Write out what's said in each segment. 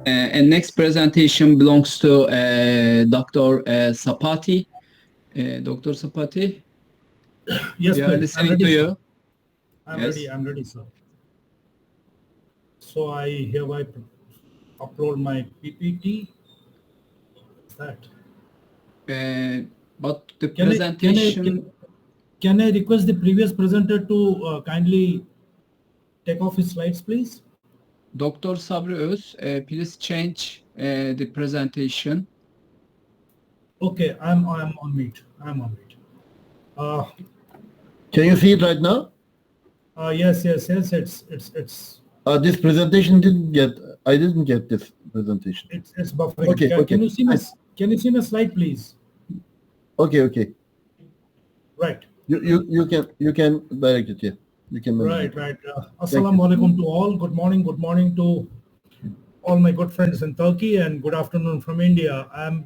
And next presentation belongs to Dr. Satpathy. Dr. Satpathy, Yes, we are please. I'm listening ready, to sir. you. I'm Yes. ready. I'm ready, sir. So I hereby upload my PPT. What's that? But the Can I presentation, can I request the previous presenter to kindly take off his slides, please? Dr. Sabri Öz, please change the presentation. Okay, I'm on mute. I'm on mute. Can you see it right now? Yes. It's This presentation I didn't get this presentation. it's buffering. Okay, okay. Can you see my slide, please? Okay. Right. You can direct it, yeah. You can manage Right. it. Assalamu alaikum to all. Good morning to all my good friends in Turkey, and good afternoon from India. I'm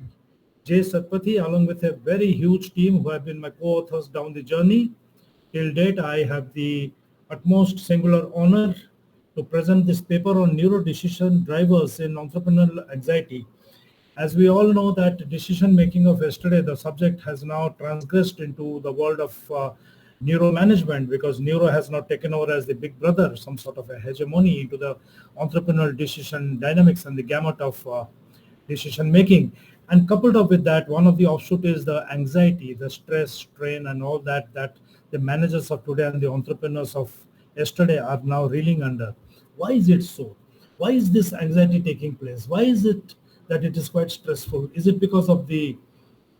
Jay Satpathy, along with a very huge team who have been my co-authors down the journey. Till date, I have the utmost singular honor to present this paper on neuro decision drivers in entrepreneurial anxiety. As we all know that decision making of yesterday, the subject has now transgressed into the world of neuro management, because neuro has now taken over as the big brother, some sort of a hegemony into the entrepreneurial decision dynamics and the gamut of decision making. And coupled up with that, one of the offshoot is the anxiety, the stress, strain, and all that the managers of today and the entrepreneurs of yesterday are now reeling under. Why is it so? Why is this anxiety taking place? Why is it that it is quite stressful? Is it because of the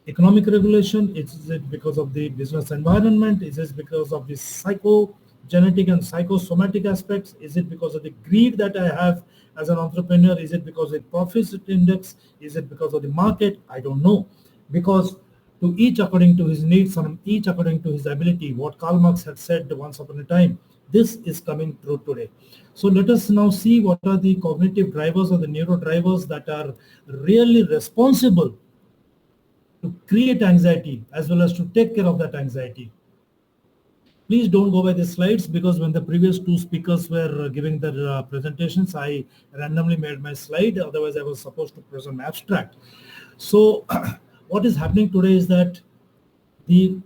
economic regulation? Is it because of the business environment? Is it because of the psychogenetic and psychosomatic aspects? Is it because of the greed that I have as an entrepreneur? Is it because of the profit index? Is it because of the market? I don't know. Because to each according to his needs and each according to his ability, what Karl Marx had said once upon a time, this is coming true today. So let us now see what are the cognitive drivers or the neuro drivers that are really responsible to create anxiety as well as to take care of that anxiety. Please don't go by the slides, because when the previous two speakers were giving their presentations, I randomly made my slide. Otherwise, I was supposed to present abstract. So what is happening today is that the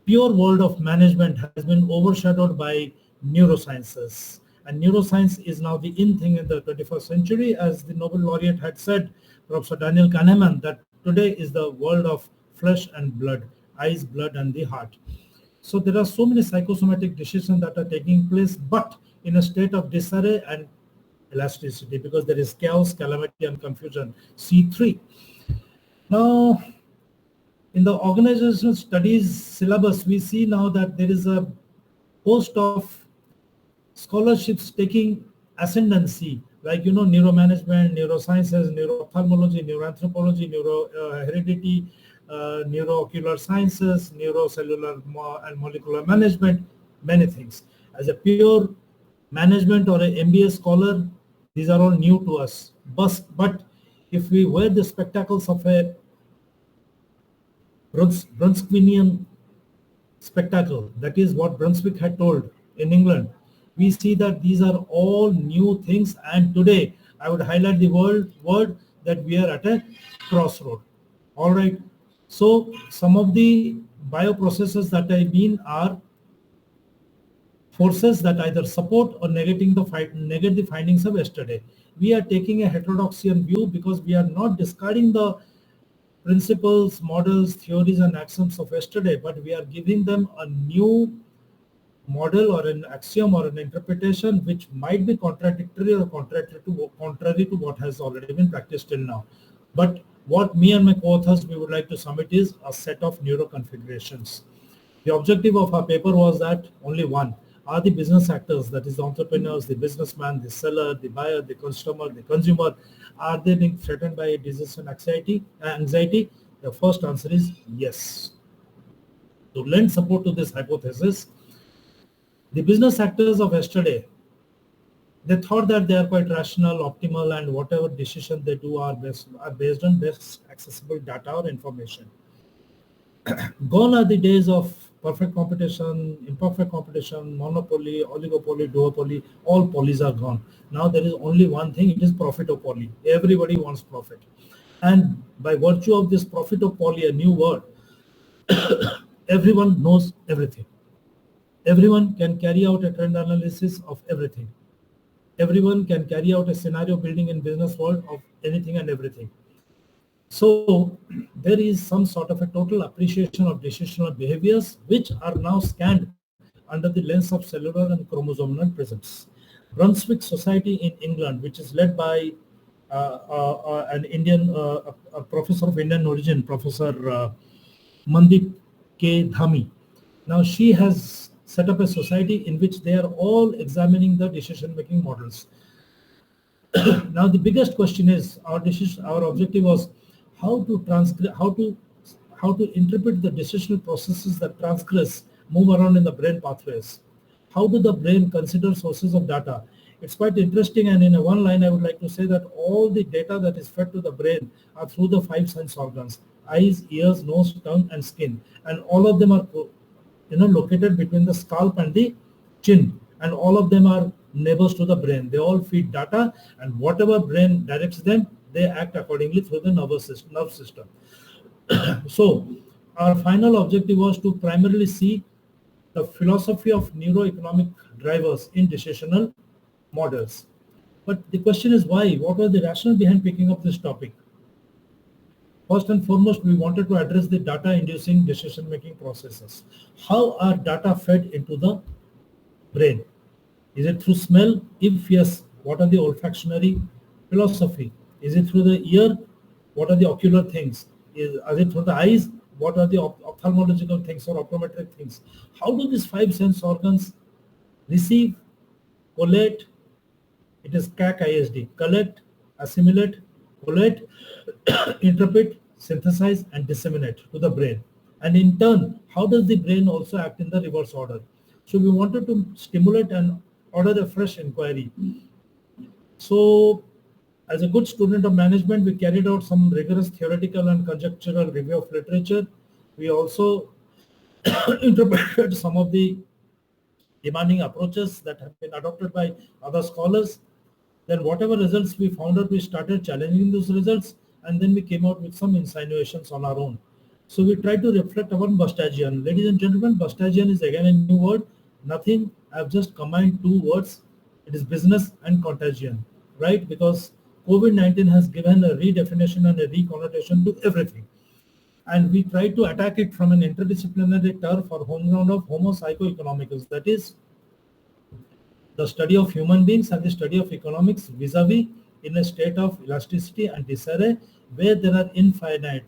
pure world of management has been overshadowed by neurosciences. And neuroscience is now the in thing in the 21st century. As the Nobel laureate had said, Professor Daniel Kahneman, that today is the world of flesh and blood, eyes, blood, and the heart. So there are so many psychosomatic decisions that are taking place, but in a state of disarray and elasticity, because there is chaos, calamity, and confusion. C3. Now, in the organizational studies syllabus, we see now that there is a host of scholarships taking ascendancy, like, neuromanagement, neurosciences, neuroophthalmology, neuroanthropology, neuroheredity, neuroocular sciences, neurocellular and molecular management, many things. As a pure management or an MBA scholar, these are all new to us. But if we wear the spectacles of a Brunswickian spectacle, that is what Brunswick had told in England, we see that these are all new things, and today I would highlight the word that we are at a crossroad. All right. So some of the bioprocesses that I mean are forces that either support or negate the findings of yesterday. We are taking a heterodoxian view because we are not discarding the principles, models, theories, and axioms of yesterday, but we are giving them a new model or an axiom or an interpretation which might be contradictory or contrary to what has already been practiced till now. But what me and my co-authors we would like to submit is a set of neuro configurations. The objective of our paper was that only one: are the business actors, that is the entrepreneurs, the businessman, the seller, the buyer, the customer, the consumer, are they being threatened by decision anxiety? The first answer is yes. To lend support to this hypothesis, the business actors of yesterday, they thought that they are quite rational, optimal, and whatever decision they do are based on best accessible data or information. Gone are the days of perfect competition, imperfect competition, monopoly, oligopoly, duopoly, all polys are gone. Now there is only one thing, it is profitopoly. Everybody wants profit. And by virtue of this profitopoly, a new word, everyone knows everything. Everyone can carry out a trend analysis of everything. Everyone can carry out a scenario building in business world of anything and everything. So there is some sort of a total appreciation of decisional behaviors which are now scanned under the lens of cellular and chromosomal presence. Brunswick Society in England, which is led by an Indian, a professor of Indian origin, Professor Mandeep K. Dhami. Now she has set up a society in which they are all examining the decision-making models. Now the biggest question is, our objective was how to interpret the decisional processes that transgress, move around in the brain pathways. How do the brain consider sources of data? It's quite interesting, and in one line I would like to say that all the data that is fed to the brain are through the 5 sense organs: eyes, ears, nose, tongue and skin, and all of them are located between the scalp and the chin, and all of them are neighbors to the brain. They all feed data, and whatever brain directs them, they act accordingly through the nerve system. So our final objective was to primarily see the philosophy of neuroeconomic drivers in decisional models. But the question is why? What was the rationale behind picking up this topic? First and foremost, we wanted to address the data-inducing decision-making processes. How are data fed into the brain? Is it through smell? If yes, what are the olfactory philosophy? Is it through the ear? What are the ocular things? Is it through the eyes? What are the ophthalmological things or optometric things? How do these 5 sense organs receive, collate? It is CAC-ISD: collect, assimilate, collate, interpret, synthesize and disseminate to the brain. And in turn, how does the brain also act in the reverse order? So we wanted to stimulate and order a fresh inquiry. So as a good student of management, we carried out some rigorous theoretical and conjectural review of literature. We also interpreted some of the demanding approaches that have been adopted by other scholars. Then whatever results we found out, we started challenging those results, and then we came out with some insinuations on our own. So we tried to reflect upon Bustagian. Ladies and gentlemen, Bustagian is again a new word. Nothing, I've just combined 2 words. It is business and contagion, right? Because COVID-19 has given a redefinition and a reconnotation to everything. And we tried to attack it from an interdisciplinary turf or home ground of Homo psycho-economicus, that is, the study of human beings and the study of economics vis-a-vis in a state of elasticity and disarray, where there are infinite,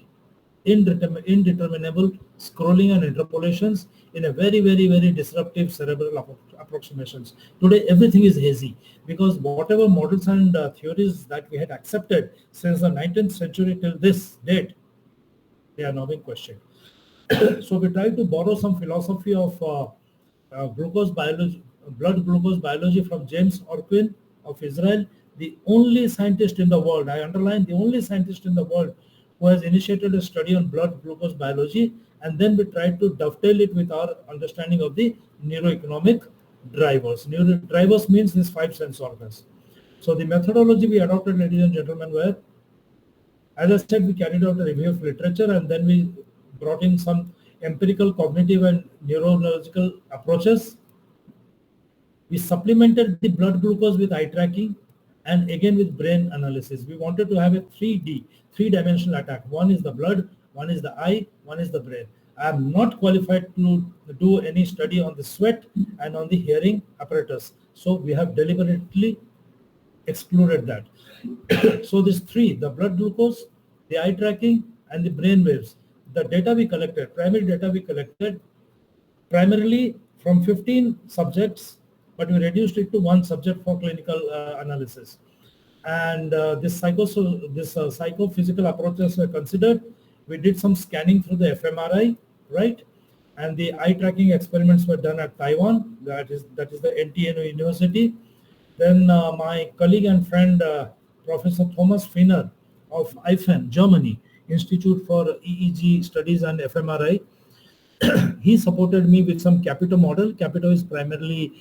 indeterminable scrolling and interpolations in a very, very, very disruptive cerebral approximations. Today, everything is hazy because whatever models and theories that we had accepted since the 19th century till this date, they are now being questioned. So we tried to borrow some philosophy of glucose biology, blood glucose biology from James Orquin of Israel, the only scientist in the world, I underline, the only scientist in the world who has initiated a study on blood glucose biology, and then we tried to dovetail it with our understanding of the neuroeconomic drivers. Drivers means these 5 sense organs. So the methodology we adopted, ladies and gentlemen, were, as I said, we carried out a review of literature, and then we brought in some empirical, cognitive and neurological approaches. We supplemented the blood glucose with eye tracking and again with brain analysis. We wanted to have a 3-dimensional attack. One is the blood, one is the eye, one is the brain. I am not qualified to do any study on the sweat and on the hearing apparatus. So we have deliberately excluded that. So these 3, the blood glucose, the eye tracking and the brain waves, the data we collected, primary data we collected primarily from 15 subjects, but we reduced it to 1 subject for clinical analysis. And this psychophysical approaches were considered. We did some scanning through the fMRI, right? And the eye tracking experiments were done at Taiwan, that is the NTNU University. Then my colleague and friend, Professor Thomas Finer of IFEN, Germany, Institute for EEG Studies and fMRI, he supported me with some Capito model. Capito is primarily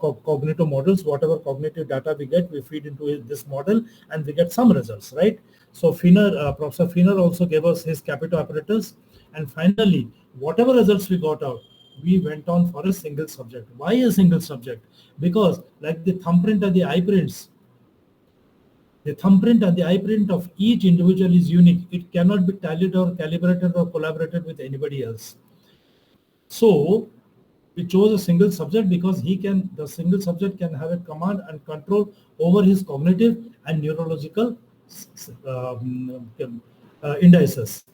cognitive models. Whatever cognitive data we get, we feed into this model and we get some results, right? So Professor Finner also gave us his Capito apparatus. And finally, whatever results we got out, we went on for a single subject. Why a single subject? Because like the thumbprint and the eye prints, the thumbprint and the eye print of each individual is unique. It cannot be tallied or calibrated or collaborated with anybody else. So we chose a single subject because the single subject can have a command and control over his cognitive and neurological indices.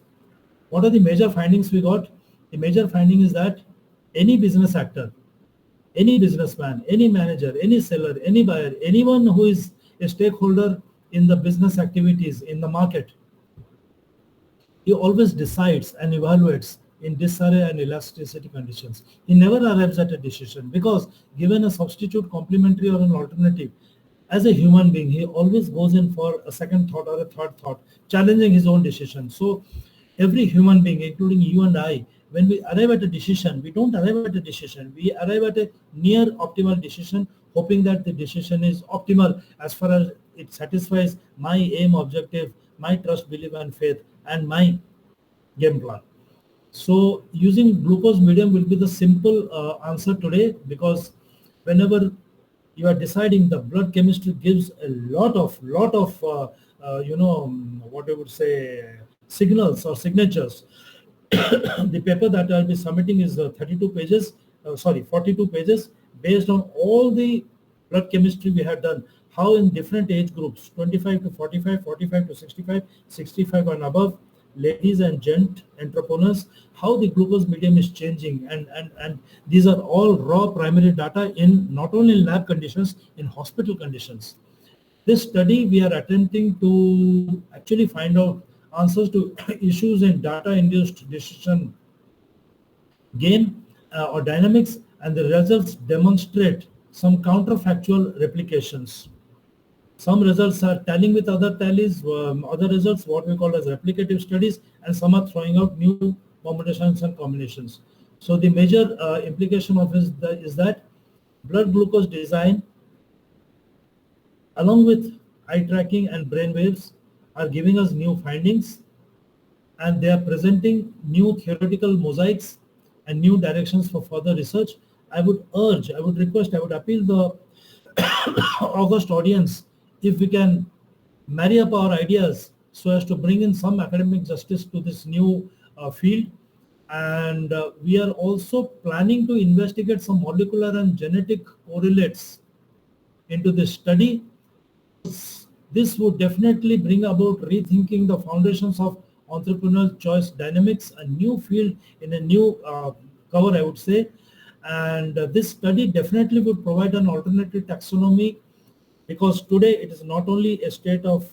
What are the major findings we got? The major finding is that any business actor, any businessman, any manager, any seller, any buyer, anyone who is a stakeholder in the business activities in the market, he always decides and evaluates in disarray and elasticity conditions. He never arrives at a decision because given a substitute, complementary or an alternative, as a human being, he always goes in for a second thought or a third thought, challenging his own decision. So every human being, including you and I, when we arrive at a decision, we don't arrive at a decision. We arrive at a near optimal decision, hoping that the decision is optimal as far as it satisfies my aim, objective, my trust, belief, and faith, and my game plan. So using glucose medium will be the simple answer today, because whenever you are deciding, the blood chemistry gives a lot of what I would say, signals or signatures. The paper that I'll be submitting is 42 pages, based on all the blood chemistry we have done, how in different age groups, 25 to 45, 45 to 65, 65 and above, ladies and gent entrepreneurs, how the glucose medium is changing, and these are all raw primary data in not only in lab conditions, in hospital conditions. This study, we are attempting to actually find out answers to issues in data-induced decision gain or dynamics, and the results demonstrate some counterfactual replications. Some results are tallying with other tallies, other results, what we call as replicative studies, and some are throwing out new combinations and combinations. So the major implication of this is that blood glucose design, along with eye tracking and brain waves, are giving us new findings, and they are presenting new theoretical mosaics and new directions for further research. I would appeal the August audience, if we can marry up our ideas so as to bring in some academic justice to this new field. And we are also planning to investigate some molecular and genetic correlates into this study. This would definitely bring about rethinking the foundations of entrepreneurial choice dynamics, a new field in a new cover, I would say. And this study definitely would provide an alternative taxonomy, because today it is not only a state of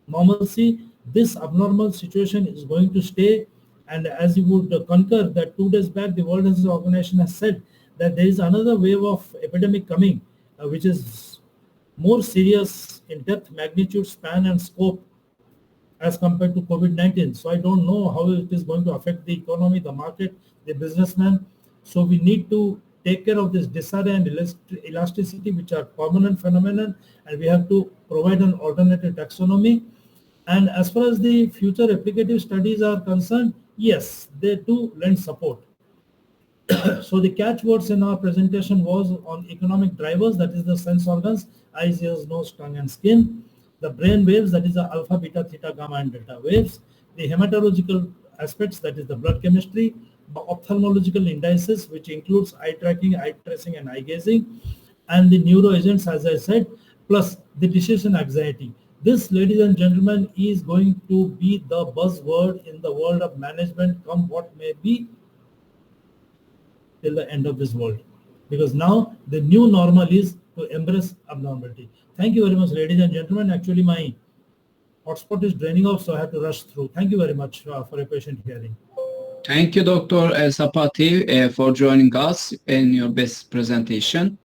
normalcy, this abnormal situation is going to stay. And as you would concur that 2 days back, the World Health Organization has said that there is another wave of epidemic coming, which is more serious in depth, magnitude, span, and scope as compared to COVID-19. So I don't know how it is going to affect the economy, the market, the businessman. So we need to take care of this disarray and elasticity, which are permanent phenomenon, and we have to provide an alternative taxonomy. And as far as the future replicative studies are concerned, yes, they do lend support. So the catchwords in our presentation was on economic drivers, that is the sense organs, eyes, ears, nose, tongue, and skin. The brain waves, that is the alpha, beta, theta, gamma, and delta waves. The hematological aspects, that is the blood chemistry. The ophthalmological indices, which includes eye tracking, eye tracing, and eye gazing. And the neuro agents, as I said, plus the decision anxiety. This, ladies and gentlemen, is going to be the buzzword in the world of management, come what may be, till the end of this world. Because now the new normal is to embrace abnormality. Thank you very much, ladies and gentlemen. Actually, my hotspot is draining off, so I have to rush through. Thank you very much for a patient hearing. Thank you, Dr. Satpathy, for joining us in your best presentation.